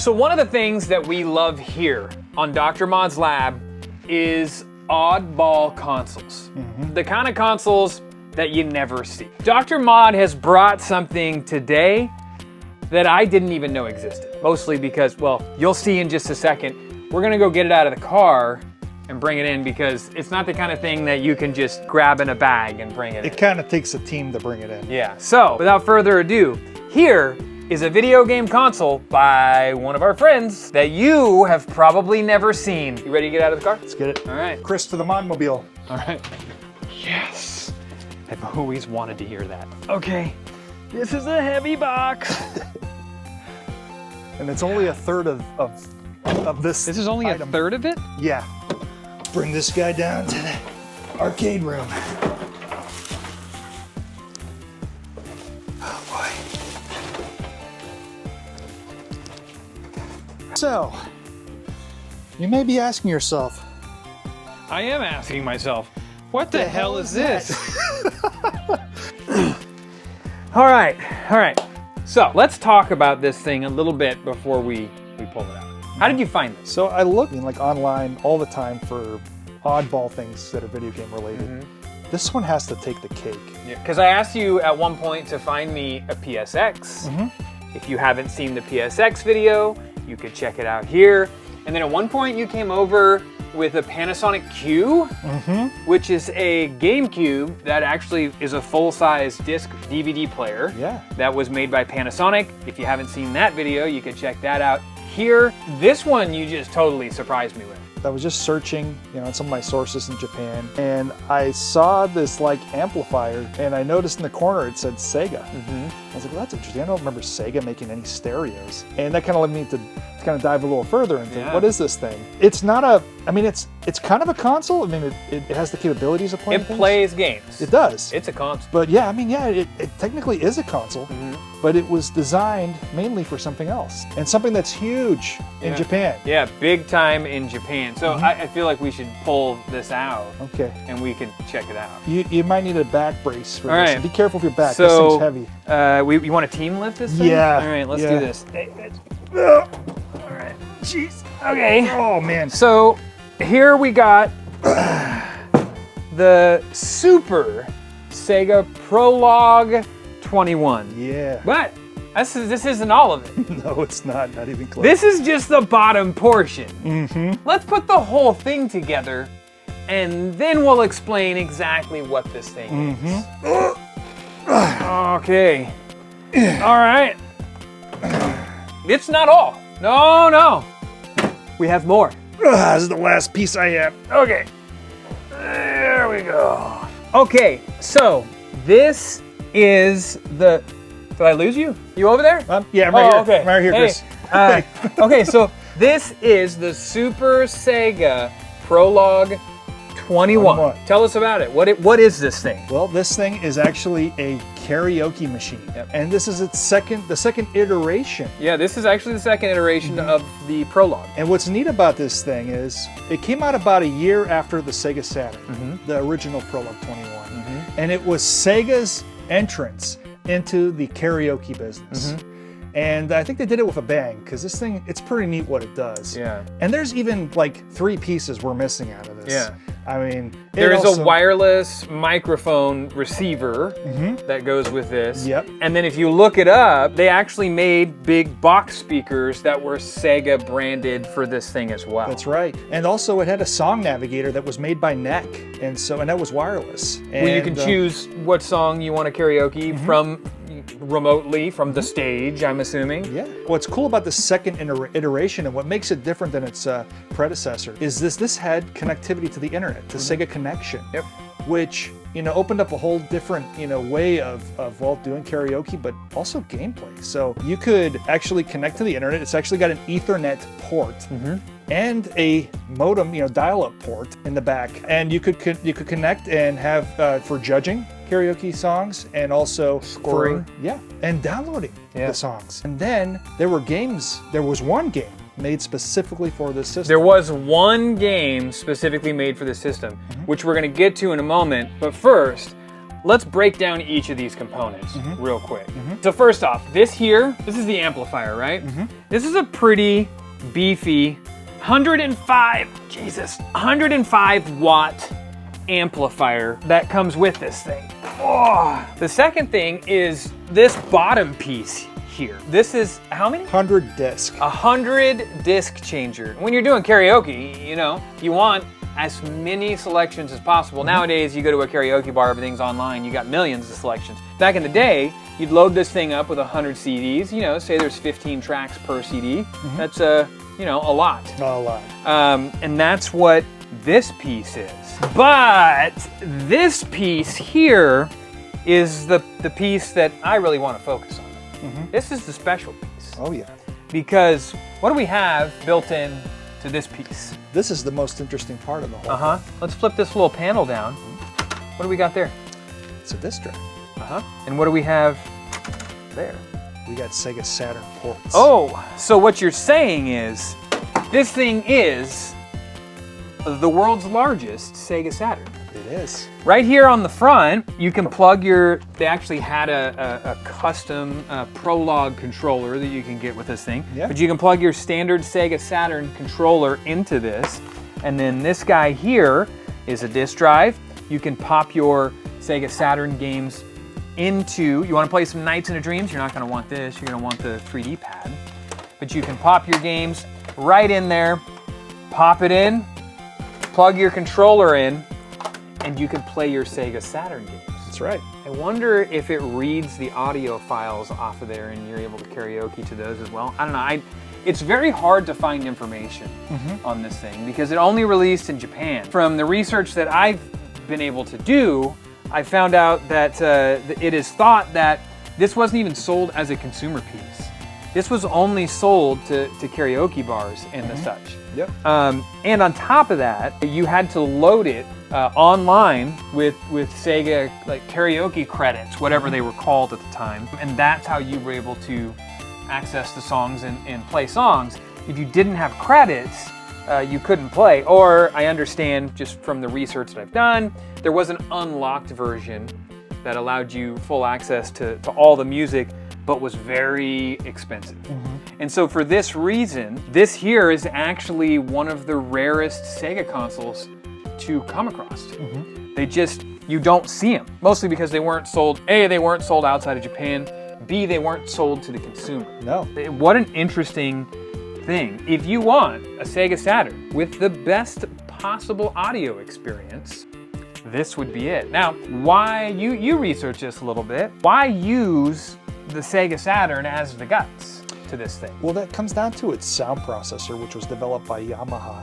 So one of the things that we love here on Dr. Mod's lab is oddball consoles. The kind of consoles that you never see. Dr. Mod has brought something today that I didn't even know existed. Mostly because, well, you'll see in just a second, we're gonna go get it out of the car and bring it in because it's not the kind of thing that you can just grab in a bag and bring it in. It kind of takes a team to bring it in. Yeah, so without further ado, here is a video game console by one of our friends that you have probably never seen. You ready to get out of the car? Let's get it. All right. Chris to the Modmobile. All right. Yes. I've always wanted to hear that. Okay. This is a heavy box. And it's only a third of this. This is only item. a third of it? Yeah. Bring this guy down to the arcade room. Oh boy. So, you may be asking yourself, I am asking myself, what the hell is this? All right. So let's talk about this thing a little bit before we pull it out. How did you find this? So I look like online all the time for oddball things that are video game related. This one has to take the cake. Because I asked you at one point to find me a PSX. If you haven't seen the PSX video, you could check it out here. And then at one point you came over with a Panasonic Q, which is a GameCube that actually is a full-size disc DVD player. Yeah. That was made by Panasonic. If you haven't seen that video, you can check that out here. This one you just totally surprised me with. I was just searching, on some of my sources in Japan, and I saw this like amplifier, and I noticed in the corner it said Sega. I was like, well, that's interesting. I don't remember Sega making any stereos, and that kind of led me to kind of dive a little further into what is this thing? It's not a. I mean, it's kind of a console. I mean, it has the capabilities of playing. It plays games. It does. It's a console. But yeah, I mean, yeah, it technically is a console, but it was designed mainly for something else, and something that's huge in Japan. Yeah, big time in Japan. So I feel like we should pull this out. Okay. And we can check it out. You might need a back brace for All this. right. Be careful with your back. So, this thing's heavy. You want to team lift this thing? Yeah. All right, let's do this. All right. Jeez. Okay. Oh man. So here we got the Super Sega Prologue 21. Yeah. But this isn't all of it. No, it's not. Not even close. This is just the bottom portion. Let's put the whole thing together, and then we'll explain exactly what this thing is. Okay. All right. It's not all. No. We have more. This is the last piece I have. Okay. There we go. Okay, so this is the... Did I lose you? You over there? Yeah, I'm right here. Okay. I'm right here, Chris. Okay, so this is the Super Sega Prologue 21. Tell us about it. What is this thing? Well, this thing is actually a karaoke machine, and this is the second iteration. Yeah, this is actually the second iteration of the Prologue. And what's neat about this thing is it came out about a year after the Sega Saturn, the original Prologue 21, and it was Sega's entrance into the karaoke business. And I think they did it with a bang, because this thing, it's pretty neat what it does. Yeah. And there's even like 3 pieces we're missing out of this. Yeah. I mean, there is a wireless microphone receiver that goes with this. Yep. And then if you look it up, they actually made big box speakers that were Sega branded for this thing as well. That's right. And also it had a song navigator that was made by NEC, and that was wireless. And, well, you can choose what song you want to karaoke from remotely from the stage, I'm assuming. Yeah. What's cool about the second iteration and what makes it different than its predecessor is this had connectivity to the internet, to Sega Connection. Yep. Which opened up a whole different way of doing karaoke, but also gameplay. So you could actually connect to the internet. It's actually got an Ethernet port and a modem, dial-up port in the back, and you could connect and have for judging karaoke songs, and also scoring. And downloading the songs. And then there were games. There was one game made specifically for this system. There was one game specifically made for this system, which we're going to get to in a moment. But first, let's break down each of these components real quick. So first off, this is the amplifier, right? This is a pretty beefy 105 watt amplifier that comes with this thing. Oh. The second thing is this bottom piece here. This is how many? 100 disc. 100 disc changer. When you're doing karaoke, you know, you want as many selections as possible. Nowadays, you go to a karaoke bar, everything's online, you got millions of selections. Back in the day, you'd load this thing up with 100 CDs, you know, say there's 15 tracks per CD. That's you know, a lot. A lot. And that's what this piece is. But this piece here is the piece that I really want to focus on. This is the special piece. Oh yeah. Because what do we have built in to this piece? This is the most interesting part of the whole thing. Let's flip this little panel down. What do we got there? It's a disc drive. And what do we have there? We got Sega Saturn ports. Oh, so what you're saying is this thing is the world's largest Sega Saturn. It is. Right here on the front, you can plug they actually had a custom Prologue controller that you can get with this thing. Yeah. But you can plug your standard Sega Saturn controller into this. And then this guy here is a disc drive. You can pop your Sega Saturn games into, you want to play some Nights into Dreams, you're not going to want this, you're going to want the 3D pad. But you can pop your games right in there, pop it in, plug your controller in, and you can play your Sega Saturn games. That's right. I wonder if it reads the audio files off of there and you're able to karaoke to those as well. I don't know. It's very hard to find information on this thing because it only released in Japan. From the research that I've been able to do, I found out that it is thought that this wasn't even sold as a consumer piece. This was only sold to karaoke bars and the such. Yep. And on top of that, you had to load it online with Sega like karaoke credits, whatever they were called at the time. And that's how you were able to access the songs and play songs. If you didn't have credits, you couldn't play. Or I understand just from the research that I've done, there was an unlocked version that allowed you full access to all the music, but was very expensive. And so for this reason, this here is actually one of the rarest Sega consoles to come across. You don't see them, mostly because they weren't sold, A, they weren't sold outside of Japan, B, they weren't sold to the consumer. No. What an interesting thing. If you want a Sega Saturn with the best possible audio experience, this would be it. Now, why, you research this a little bit, why use the Sega Saturn as the guts to this thing? Well, that comes down to its sound processor, which was developed by Yamaha.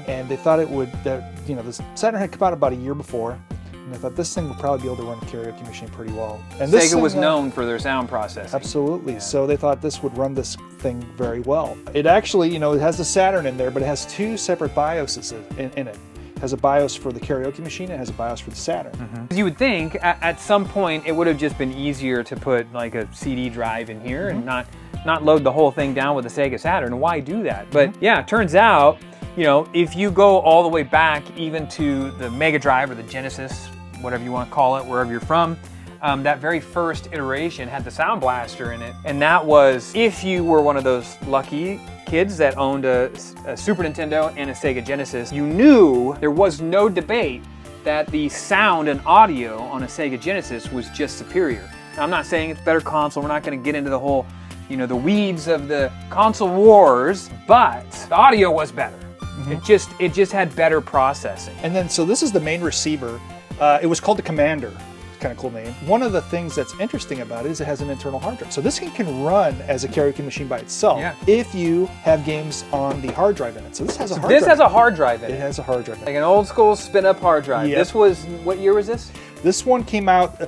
And they thought the Saturn had come out about a year before, and they thought this thing would probably be able to run a karaoke machine pretty well. And this Sega thing, was known for their sound processing. Absolutely. Yeah. So they thought this would run this thing very well. It actually, it has the Saturn in there, but it has two separate BIOSes in it. It has a BIOS for the karaoke machine, it has a BIOS for the Saturn. You would think at some point it would have just been easier to put like a CD drive in here and not load the whole thing down with the Sega Saturn. Why do that? But yeah, it turns out, if you go all the way back even to the Mega Drive or the Genesis, whatever you want to call it, wherever you're from, that very first iteration had the Sound Blaster in it. And that was if you were one of those lucky kids that owned a Super Nintendo and a Sega Genesis, you knew there was no debate that the sound and audio on a Sega Genesis was just superior. Now, I'm not saying it's a better console. We're not going to get into the whole, the weeds of the console wars, but the audio was better. It just had better processing. And then, so this is the main receiver. It was called the Commander. Kind of cool name. One of the things that's interesting about it is it has an internal hard drive. So this thing can run as a karaoke machine by itself if you have games on the hard drive in it. So this has a hard drive. This has a hard drive in it. It has a hard drive in it. Like an old school spin-up hard drive. Yep. This was, what year was this? This one came out,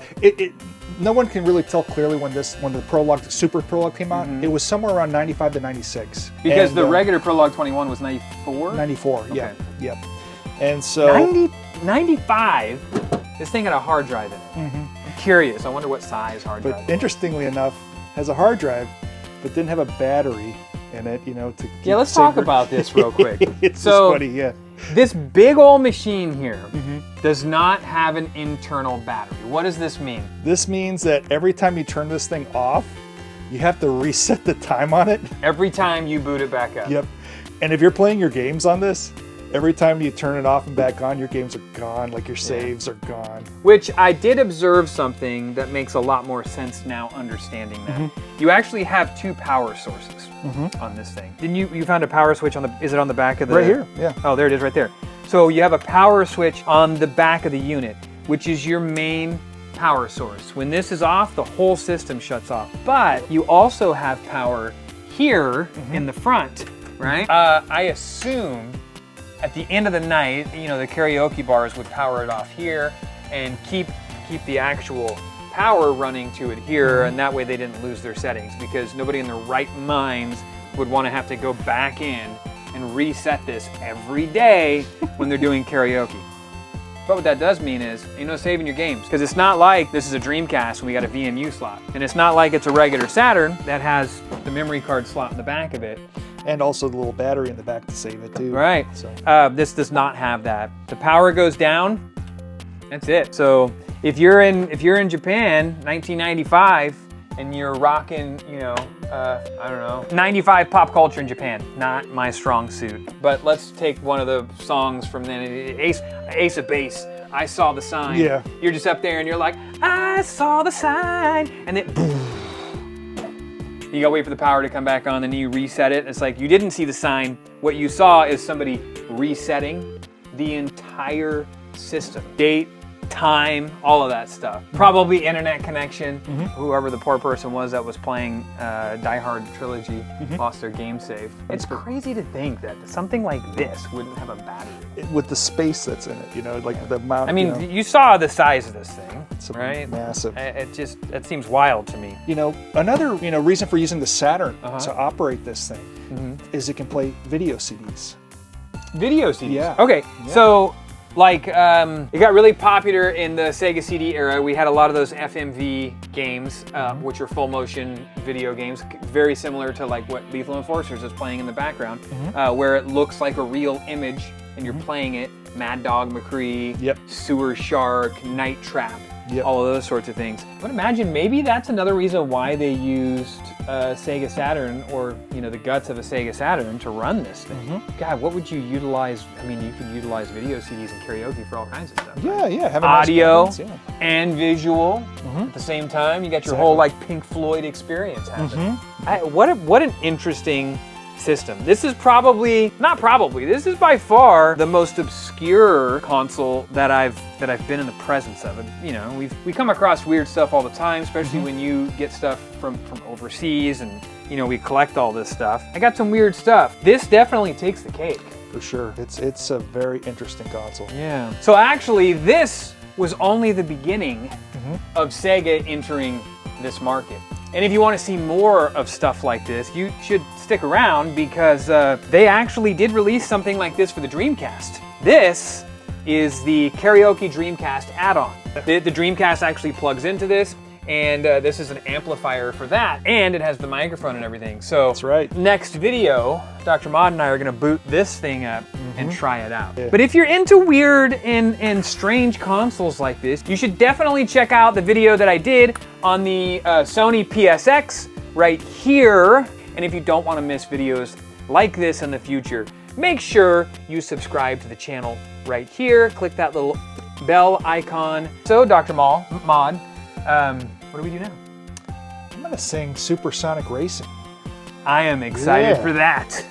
no one can really tell clearly when the Prologue, the Super Prologue came out. It was somewhere around 95 to 96. Because the regular Prologue 21 was 94? 94, okay. yeah. Yep. And so... 95? This thing had a hard drive in it. I'm curious. I wonder what size hard drive. But interestingly enough, has a hard drive, but didn't have a battery in it, to let's talk about this real quick. It's so funny, This big old machine here does not have an internal battery. What does this mean? This means that every time you turn this thing off, you have to reset the time on it. Every time you boot it back up. Yep. And if you're playing your games on this, every time you turn it off and back on, your games are gone, like your saves are gone. Which I did observe something that makes a lot more sense now understanding that. You actually have two power sources on this thing. Didn't you found a power switch on the, is it on the back of the? Right here, yeah. Oh, there it is right there. So you have a power switch on the back of the unit, which is your main power source. When this is off, the whole system shuts off. But you also have power here in the front, right? I assume at the end of the night, you know, the karaoke bars would power it off here and keep the actual power running to it here, and that way they didn't lose their settings, because nobody in their right minds would want to have to go back in and reset this every day when they're doing karaoke. But what that does mean is, you know, saving your games, because it's not like this is a Dreamcast and we got a VMU slot, and it's not like it's a regular Saturn that has the memory card slot in the back of it. And also the little battery in the back to save it too. Right. So. This does not have that. The power goes down. That's it. So if you're in Japan, 1995, and you're rocking, you know, I don't know, 95 pop culture in Japan. Not my strong suit. But let's take one of the songs from then. Ace of Base. I Saw the Sign. Yeah. You're just up there and you're like, I saw the sign, and then boom. You gotta wait for the power to come back on, then you reset it. It's like you didn't see the sign. What you saw is somebody resetting the entire system. Date, time, all of that stuff. Probably internet connection. Whoever the poor person was that was playing Die Hard Trilogy lost their game save. It's crazy to think that something like this wouldn't have a battery. With the space that's in it, you know, like the amount. I mean, you know, you saw the size of this thing, it's right? Massive. It seems wild to me. You know, another reason for using the Saturn to operate this thing is it can play video CDs. Video CDs. Yeah. Okay, Yeah. so like it got really popular in the Sega CD era. We had a lot of those FMV games, which are full motion video games, very similar to like what Lethal Enforcers is playing in the background, where it looks like a real image and you're playing it. Mad Dog McCree, Sewer Shark, Night Trap, all of those sorts of things. But imagine maybe that's another reason why they used Sega Saturn, or you know, the guts of a Sega Saturn to run this thing. God, what would you utilize? I mean, you could utilize video CDs and karaoke for all kinds of stuff. Yeah, yeah. Having Audio nice balance, and visual at the same time. You got your whole like Pink Floyd experience happening. What an interesting system. This is this is by far the most obscure console that I've been in the presence of. You know, we come across weird stuff all the time, especially when you get stuff from overseas, and you know, we collect all this stuff. I got some weird stuff. This definitely takes the cake. For sure. It's a very interesting console. Yeah. So actually, this was only the beginning of Sega entering this market. And if you want to see more of stuff like this, you should stick around, because they actually did release something like this for the Dreamcast. This is the Karaoke Dreamcast add-on. The Dreamcast actually plugs into this, and this is an amplifier for that, and it has the microphone and everything. So That's right. Next video, Dr. Mod and I are going to boot this thing up and try it out. Yeah. But if you're into weird and strange consoles like this, you should definitely check out the video that I did on the Sony PSX right here. And if you don't want to miss videos like this in the future, make sure you subscribe to the channel right here. Click that little bell icon. So, Dr. Mod, what do we do now? I'm gonna sing Supersonic Racing. I am excited Yeah. for that.